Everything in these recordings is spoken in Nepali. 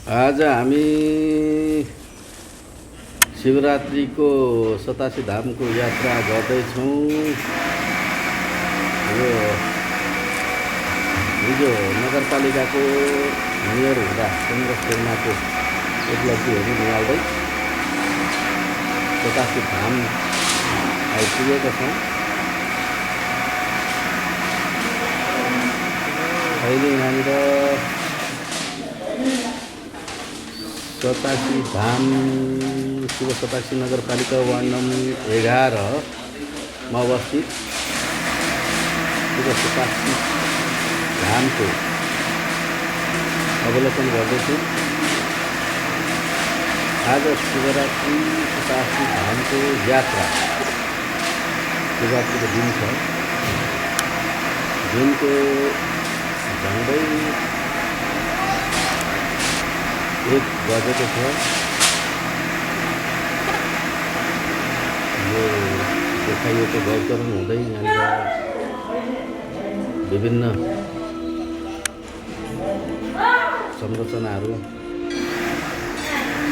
आज हामी शिवरात्रिको 87 धामको यात्रा गर्दैछौँ। यो हिजो नगरपालिकाको मेयर हुँदा कङ्ग्रेस शर्माको उपलब्धिहरू निहाल्दै 87 धाम आइपुगेका छौँ। अहिले यहाँनिर 87 धाम शिव 87 नगरपालिका वार्ड नम्बर 11 मा अवस्थित शिव 87 धामको अवलोकन गर्दैछु। आज शिवरात्रि 87 धामको यात्रा शिवरात्रिको दिन छ। दिनको झन्डै 1 बजेको छ। यो देखाइएको गौचरण हुँदै यहाँनिर विभिन्न संरचनाहरू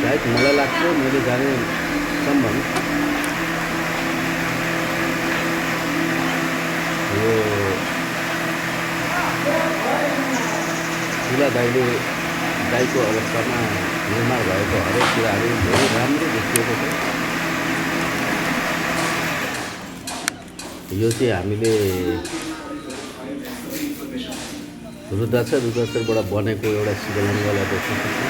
सायद मलाई लाग्छ मैले जानेसम्म यो ठुला दाइको अवस्थामा निर्माण भएको हरेक कुराहरू धेरै राम्रो देखिएको छ। यो चाहिँ हामीले रुद्राक्षरबाट बनेको एउटा शिवलिङ्गलाई देख्न सक्छौँ।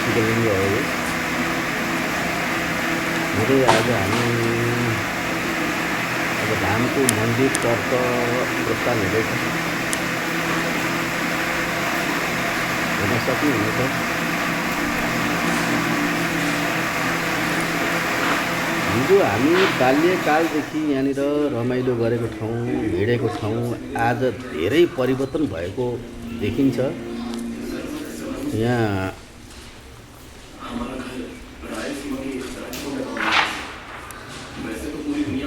शिवलिङ्ग हो यो। हुँदै आज हामी अब धामको मन्दिरतर्फ प्रस्थान हुँदैछ। हेर्न सक्नुहुनेछ हिजो हामी बाल्यकालदेखि यहाँनिर रमाइलो गरेको ठाउँ, हिँडेको ठाउँ आज धेरै परिवर्तन भएको देखिन्छ। यहाँ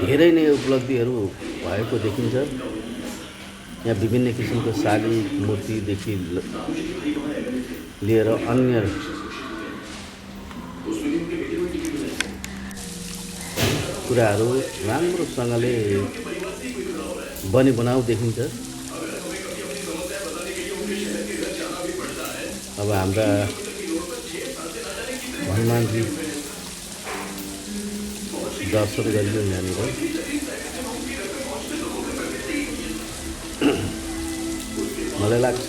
धेरै नै उपलब्धिहरू भएको देखिन्छ। यहाँ विभिन्न किसिमको शालिग मूर्तिदेखि लिएर अन्य कुराहरू राम्रोसँगले बनाउ देखिन्छ। अब हाम्रा हनुमानजी दर्शन गरियो यहाँनिर। मलाई लाग्छ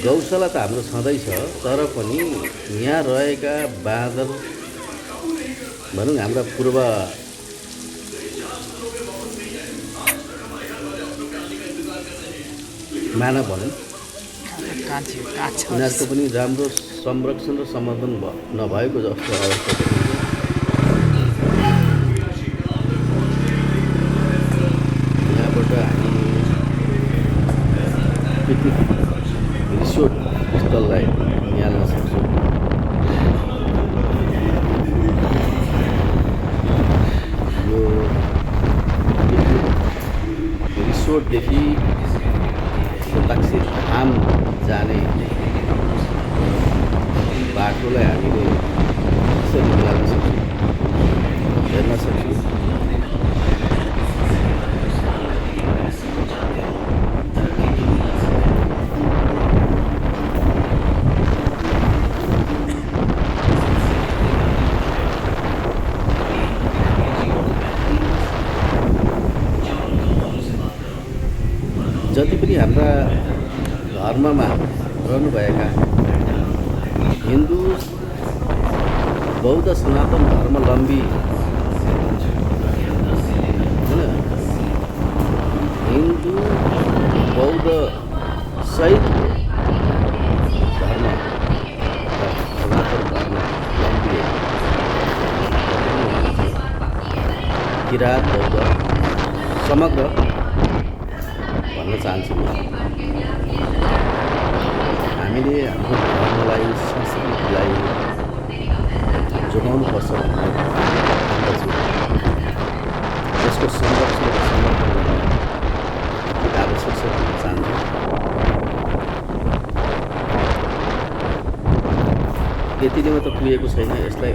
गौशाला त हाम्रो छँदै छ, तर पनि यहाँ रहेका बाँदर भनौँ हाम्रा पूर्व मानव भनौँ उनीहरूको पनि राम्रो संरक्षण र सम्वर्धन नभएको जस्तो अवस्था देखिन्छ। यहाँबाट हामी पिकनिक रिसोर्ट स्थललाई निहाल्न सक्छौँ। यो रिसोर्टदेखि 87 धाम जाने बाटोलाई हामीले यसरी मिलाउन सक्छौँ, हेर्न सक्छौँ। जति पनि हाम्रा धर्ममा रहनुभएका हिन्दू, बौद्ध, सनातन धर्मावलम्बी होइन, हिन्दू बौद्ध सहित धर्म सनातन धर्मावलम्बी किराँत बौद्ध समग्र भन्न चाहन्छु म। हामीले हाम्रो धर्मलाई, संस्कृतिलाई जोगाउनुपर्छ भन्ने ठान्दछु। यसको संरक्षण र संरक्षण गर्न आवश्यक छ। त्यतिले मात्र पुगेको छैन, यसलाई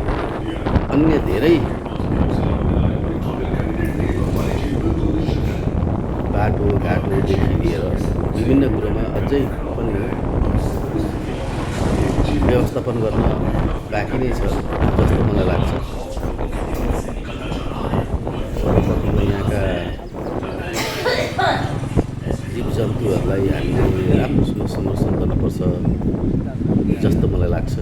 अन्य धेरै बाटोघाटोदेखि लिएर विभिन्न कुरोमा अझै पनि व्यवस्थापन गर्न बाँकी नै छ जस्तो मलाई लाग्छ। सर्वप्रथम यहाँका जीवजन्तुहरूलाई हामीले राम्रोसँग संरक्षण गर्नुपर्छ जस्तो मलाई लाग्छ।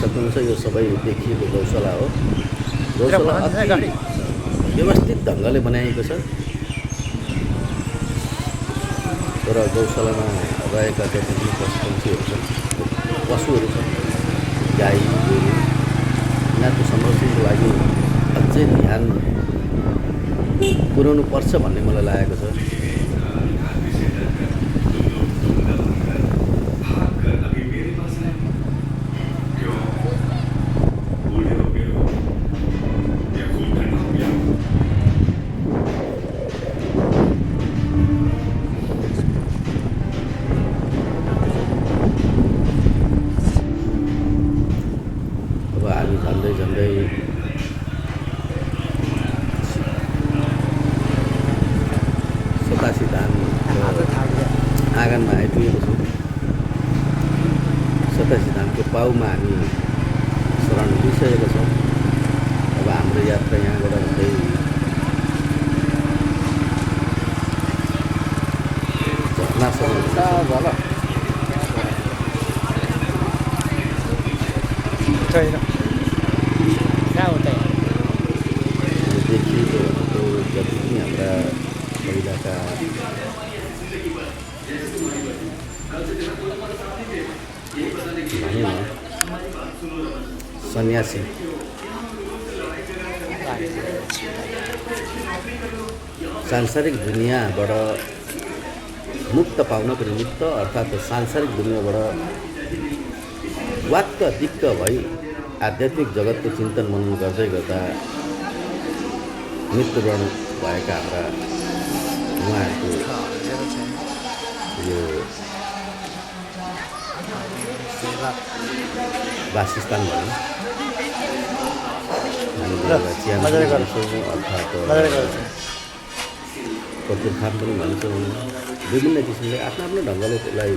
सक्नुहुन्छ यो सबै देखिएको गौशाला हो। गौशाला अति व्यवस्थित ढङ्गले बनाइएको छ। तर गौशालामा रहेका जति पनि पशुपक्षीहरू छन्, पशुहरू छन्, गाई गोरु, यिनीहरूको संरक्षणको लागि अझै ध्यान पुर्याउनु पर्छ भन्ने मलाई लागेको छ। अब हामी झन्डै झन्डै सतासी धान आँगनमा आइपुगेको छौँ। सतासी धानको पाउमा हामी शरण लिइसकेका छौँ। अब हाम्रो यात्रा यहाँबाट हुँदै झर्नासम्म देखिएको जति पनि हाम्रा पहिलाका भनौँ न सन्यासी सांसारिक दुनियाँबाट मुक्त पाउनको निमित्त अर्थात् सांसारिक दुनियाँबाट वाक्क दिक्क भई आध्यात्मिक जगतको चिन्तन मनन गर्दै गर्दा मृत्युवरण भएका हाम्रा उहाँहरूको यो वासस्थान भनौँ, हामीले चिया अर्थात् कपुरखान पनि भन्छौँ। विभिन्न किसिमले आफ्नो आफ्नो ढङ्गले त्यसलाई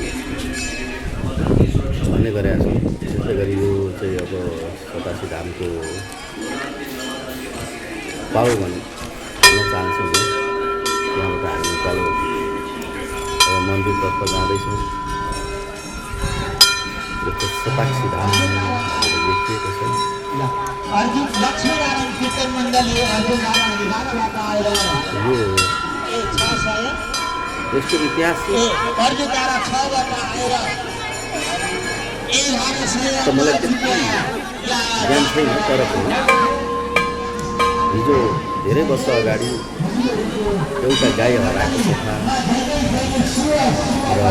भन्ने गरेका छौँ। त्यसै गरी यो चाहिँ अब सतासी धामको पाउ भन्न चाहन्छौँ। त्यहाँबाट हामी उकालो अब मन्दिरतर्फ जाँदैछौँ। यो सतासी धाम भनेर लेखिएको छ। यसको इतिहास त मलाई त्यति ज्ञान छैन, तर पनि हिजो धेरै वर्ष अगाडि एउटा गाई हराएको छ र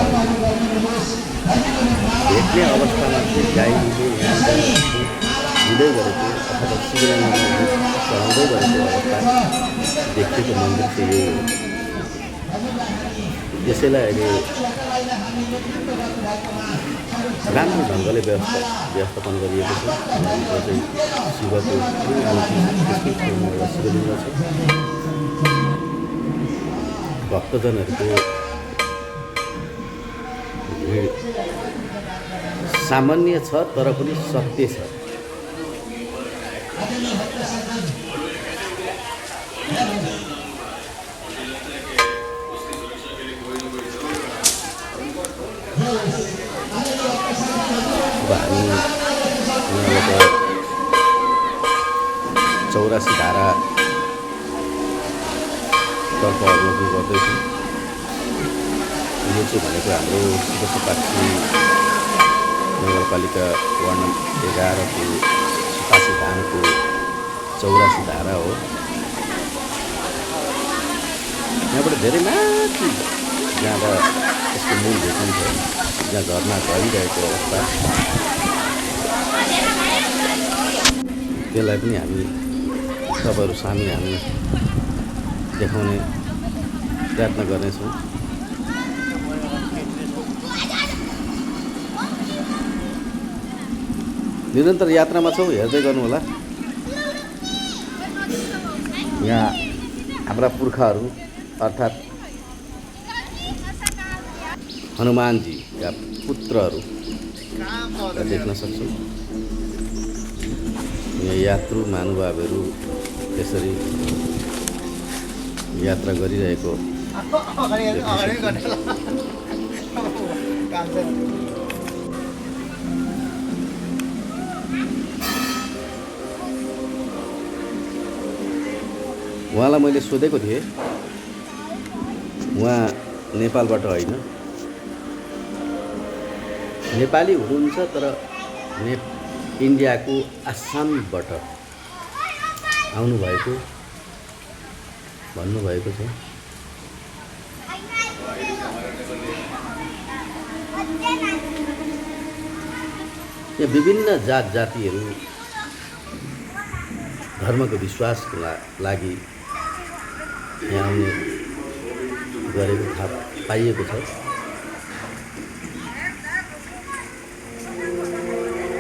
भेट्ने अवस्थामा चाहिँ गाईले यहाँ दिँदै गरेको अथवा शिवलिङ्गमा चढाउँदै गरेको अवस्था देखिएको मन्दिर चाहिँ यही हो। यसैलाई अहिले राम्रो ढङ्गले व्यवस्थापन गरिएको छ। चाहिँ शिवको एउटा शिवलिङ्ग छ। भक्तजनहरूको भिड सामान्य छ, तर पनि सत्य छ। अब हामी यहाँबाट 84 धारा तर्फ अवलोकन गर्दैछौँ। यो चाहिँ भनेको हाम्रो शिवसपाक्षी नगरपालिका वार्ड नम्बर 11 को सतासी धामको 84 धारा हो। यहाँबाट धेरै माथि जाँदा यसको मूल भेकम छ जहाँ घरमा गरिरहेको अवस्था त्यसलाई पनि हामी तपाईँहरू सामु हामी देखाउने प्रयत्न गर्नेछौँ। निरन्तर यात्रामा छौँ, हेर्दै गर्नुहोला। यहाँ हाम्रा पुर्खाहरू अर्थात् हनुमानजीका पुत्रहरू देख्न सक्छौँ। यहाँ यात्रु महानुभावहरू यसरी यात्रा गरिरहेको उहाँलाई मैले सोधेको थिएँ, उहाँ नेपालबाट होइन, नेपाली हुनुहुन्छ तर इन्डियाको आसामबाट आउनुभएको भन्नुभएको छ। यहाँ विभिन्न जात जातिहरू धर्मको विश्वासको लागि यहाँ आउने गरेको थाहा पाइएको छ।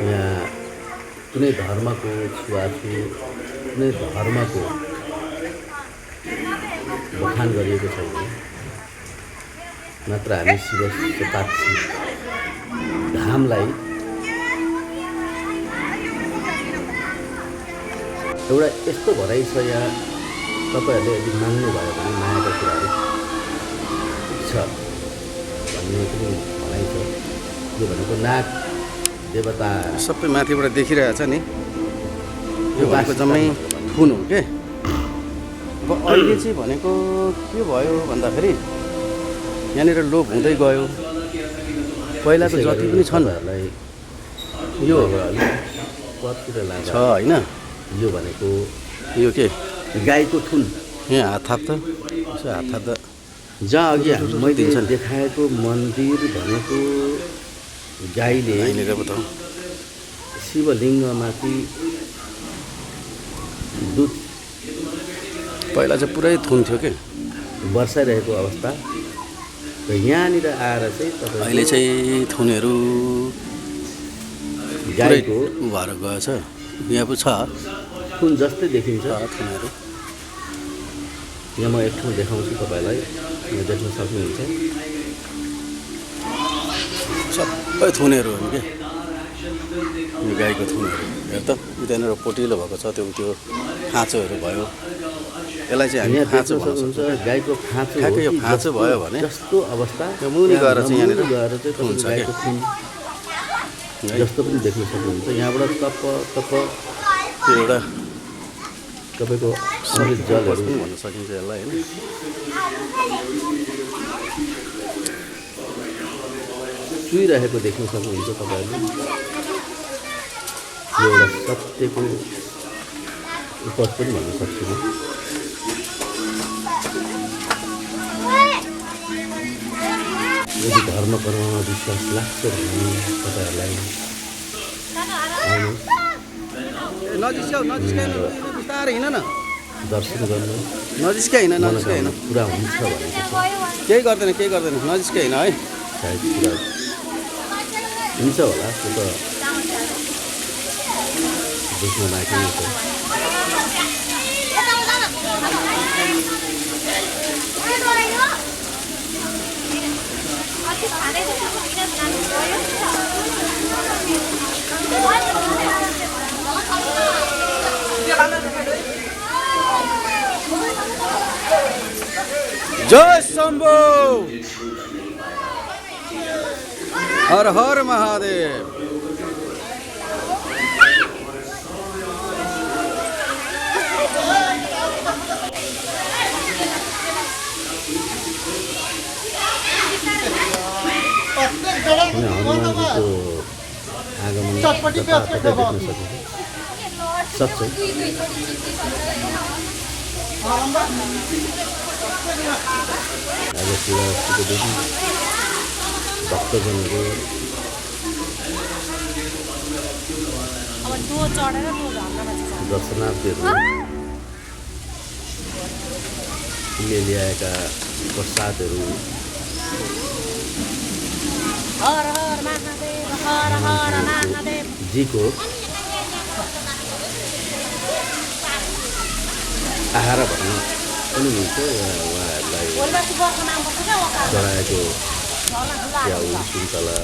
यहाँ कुनै धर्मको छुवाछुत, कुनै धर्मको बखान गरिएको छैन। मात्र हामी शिव शताब्दी धामलाई एउटा यस्तो भनाइ छ, यहाँ तपाईँहरूले यदि मान्नुभयो भने मायाका कुराहरू छ भन्ने पनि भनाइ छ। यो भनेको नाग देवता सबै माथिबाट देखिरहेछ नि, यो भएको जम्मै थुन हो के। अब अहिले चाहिँ भनेको के भयो भन्दाखेरि यहाँनिर लोप हुँदै गयो। पहिलाको जति पनि छन् यो कतिर लाग्छ छ होइन। यो भनेको यो के गाईको थुन। यहाँ हात थाप त, यसो हात थाप त। जहाँ अघि मैले देखाएको मन्दिर भनेको गाईले शिवलिङ्गमाथि दुध पहिला चाहिँ पुरै थुन थियो के वर्षाइरहेको अवस्था र यहाँनिर आएर चाहिँ तपाईँ अहिले चाहिँ थुनहरू गाईको भएर गएछ। यहाँ पो छ थुन जस्तै देखिन्छ थुनहरू। यहाँ म एक ठाउँ देखाउँछु तपाईँलाई, यहाँ देख्न सक्नुहुन्छ। सबै थुनहरू हो कि यो गाईको थुनहरू। हेर त त्यहाँनिर पोटिलो भएको छ, त्यो खाँचोहरू भयो। यसलाई चाहिँ हामी खाँचो सक्नुहुन्छ। गाईको खाँचो ठ्याक्कै यो खाँचो भयो भने जस्तो अवस्था यो मुनि गएर चाहिँ यहाँनिर गएर चाहिँ हुन्छ गाईको थुन जस्तो पनि देख्न सक्नुहुन्छ। यहाँबाट तप त्यो एउटा तपाईँको अमृत जलहरू भन्न सकिन्छ यसलाई होइन। चुइरहेको देख्न सक्नुहुन्छ तपाईँहरूले। यो एउटा सत्यको उपज पनि भन्न सक्छु म। यदि धर्म कर्ममा विश्वास लाग्छ भने तपाईँहरूलाई बिस्तारै हिँड न, दर्शन गर्नु नजिकै हिँड, नजिकै हिँड। पुरा हुन्छ भनेको छ। केही गर्दैन, नजिकै हिँड है। सायद पुरा हुन्छ होला, त्यो त देख्न बाँकी नै छ। जय शम्भो, हर हर महादेव। हनुमानजीको आगमन जताततै देख्न सकिन्छ सक्छौँ। आज शिवरात्रिको दिन भक्तजनहरू दर्शनार्थीहरूले ल्याएका प्रसादहरू जीको आहारा भन्नु पनि मिल्छ उहाँहरूलाई चढाएको च्याउ सुन्तला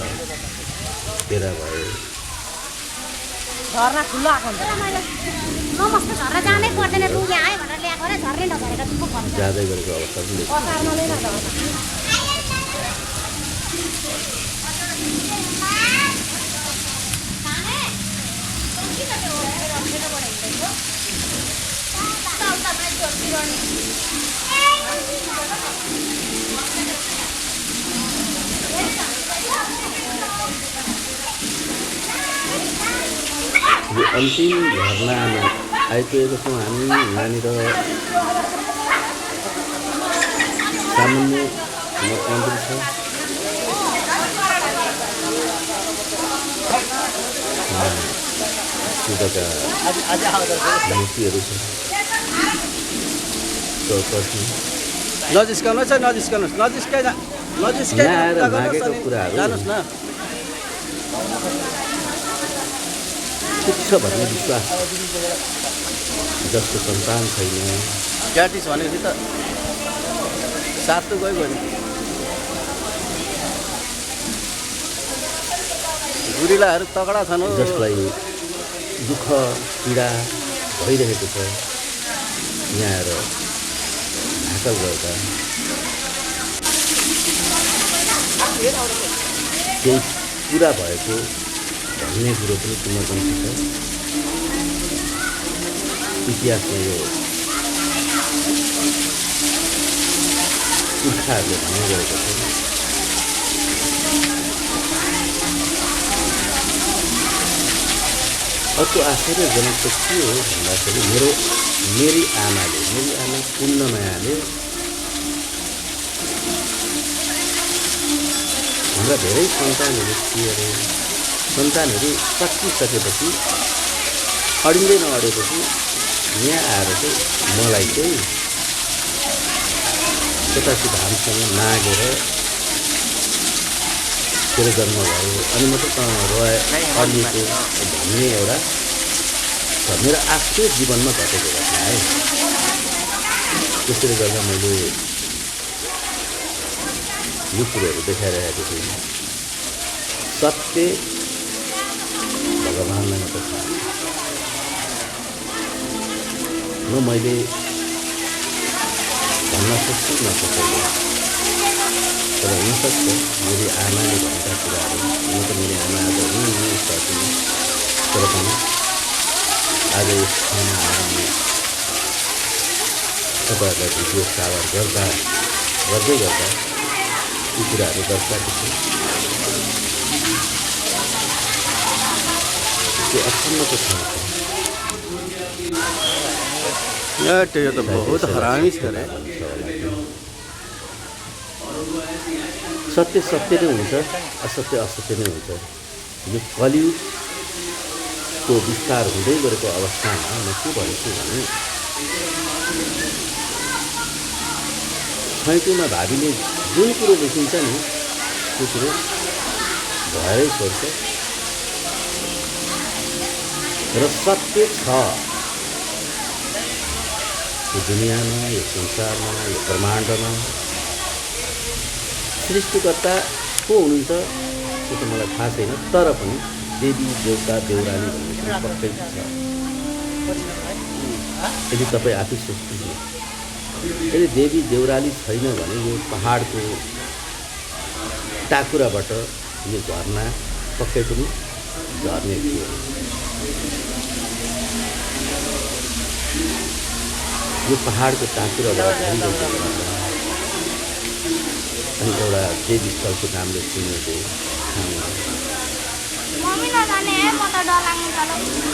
केरा भयो झर्ना खुल्लो आएको हुन्छ नमस्ते झर्ना जानै पर्दैन तँ यहाँ आयो भनेर ल्याएको रे झर्नै नझरेको चुप गर्नु जाँदै गरेको अवस्था पनि देखिन्छ। असारमा लिन झर्ना यो अन्तिम झरनामा आइपुगेको छौँ हामी। यहाँनिर सामान्य मन्दिर छ, शिवका मूर्तिहरू छ। नजिस्काउनुहोस् है, नजिस्काउनुहोस्, नजिस्काइ नआएर मागेको कुराहरू जानुहोस् न। पुग्छ भन्ने विश्वास जसको सन्तान छैन, क्याटिस भनेपछि त साथ त गयो नि। गुरिलाहरू तगडा छन् हो। जसलाई दुःख पीडा भइरहेको छ, यहाँ आएर ढाकल गर्दा केही पुरा भएको भन्ने कुरो पनि किंवदन्ती छ। इतिहासमा यो पुर्खाहरूले भन्ने गरेको छ। अर्को आश्चर्यजनक त के हो भन्दाखेरि मेरी आमा पुण्यमायाले हाम्रा धेरै सन्तानहरू थिए अरे। सन्तानहरू सकिसकेपछि अडिँदै नअडेपछि यहाँ आएर चाहिँ मलाई चाहिँ सतासी धामसँग मागेर तेरो जन्म भयो अनि मात्रै त अडिएको भन्ने एउटा छ। मेरो आफ्नै जीवनमा घटेको घटना है। त्यसैले गर्दा मैले यो कुरोहरू देखाइरहेको छु। सत्य भगवान्लाई मात्र थाहा छ। न मैले भन्न सक्छु न कसैले। तर हुनसक्छ मेरी आमाले भनेका कुराहरू, म त मेरो आमा आज हुनु सक्दिनँ, तर पनि आज यस ठाउँमा आएर म तपाईँहरूलाई भिडियो सावर गर्दै गर्दा यी कुराहरू दर्शाएको छु। त्यो अचम्मको ठाउँ छ। यो त बहुत हरामी छ रे। सत्य सत्य नै हुन्छ, असत्य असत्य नै हुन्छ। यो कलियुगको विस्तार हुँदै गरेको अवस्थामा म के भन्छु भने छैटौँमा भावीले जुन कुरो लेखिन्छ नि त्यो कुरो भएरै छोड्छ र सत्य छ। यो दुनियाँमा, यो संसारमा, यो ब्रह्माण्डमा सृष्टिकर्ता को हुनुहुन्छ त्यो त मलाई थाहा छैन, तर पनि देवी देवता देउराली भन्ने कुरो पक्कै छ। यदि तपाईँ आफै सोच्नुहुन्छ, यदि देवी देउराली छैन भने यो पहाडको टाकुराबाट यो झरना पक्कै पनि झर्ने थियो। यो पहाडको टाकुराबाट झरिरहेको अनि एउटा देवीस्थलको नामले चिनेको ठाउँ।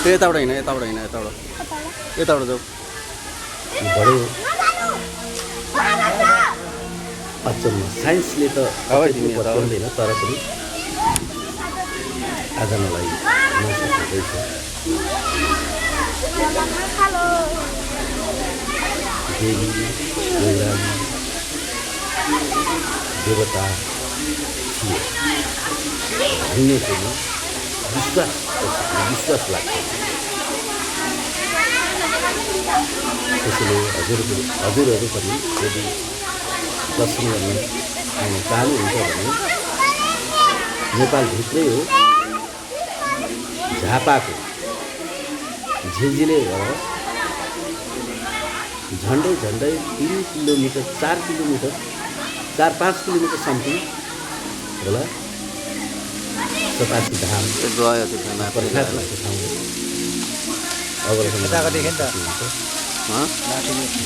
यताबाट होइन, यताबाट होइन, यताबाट जाऊ। बडो अचम्म साइन्सले त हावा तिमी यता आऊ। बताउँदैन तर पनि आज मलाई महसुस हुँदैछ देवी गौरानी देवता थिए भन्ने पनि विश्वास लाग्छ त्यसैले हजुरहरू पनि यदि दर्शन गर्न आउन चाहनुहुन्छ भने नेपालभित्रै हो झापाको झिलझिले घर झन्डै 3 किलोमिटर 4 किलोमिटर 4-5 किलोमिटर समथिङ होला सतासी धाम गयो त्यो ठाउँमा प्रख्यात भएको ठाउँ अवलोकन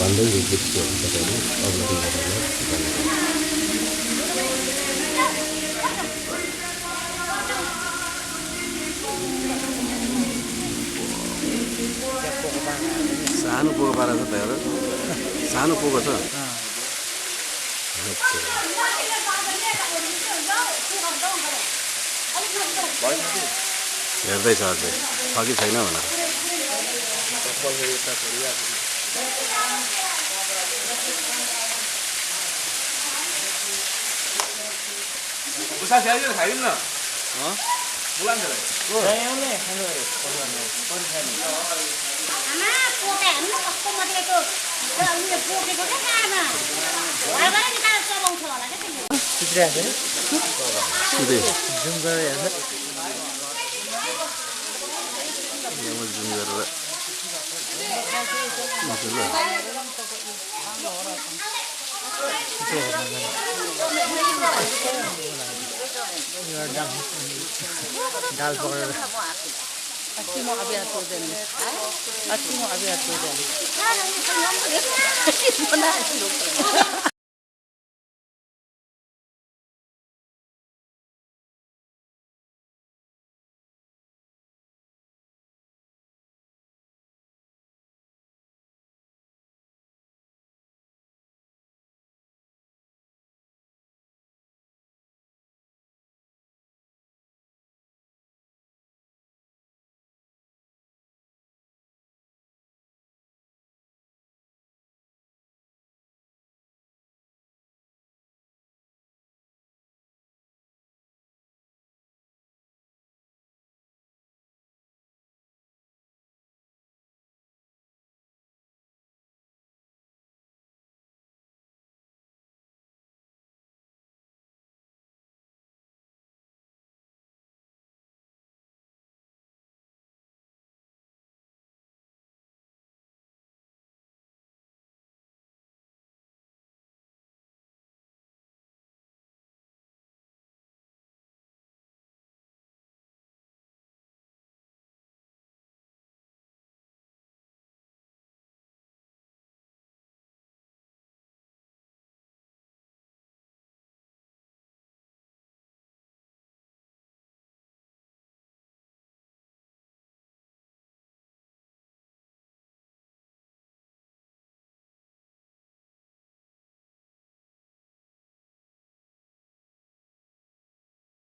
भन्दै यो दृश्यहरू तपाईँले अवलोकन गर्नुहोस् सानो पोको पारा छ त्यहाँ सानो पोको छ हेर्दैछ अझै छ कि छैन भनेर आमा पोते हेर्नु कस्तो मजाको उयो पोकेको क्या कारमा घरबाट निकालेर चलाउँछ होला क्या त्यसले सिधै जुम गरेर हेर्नु यहाँ जुम गरेर डाल पकडेर अस्ति म अभ्यास गर्दैन अस्ति म अभ्यास गर्दैन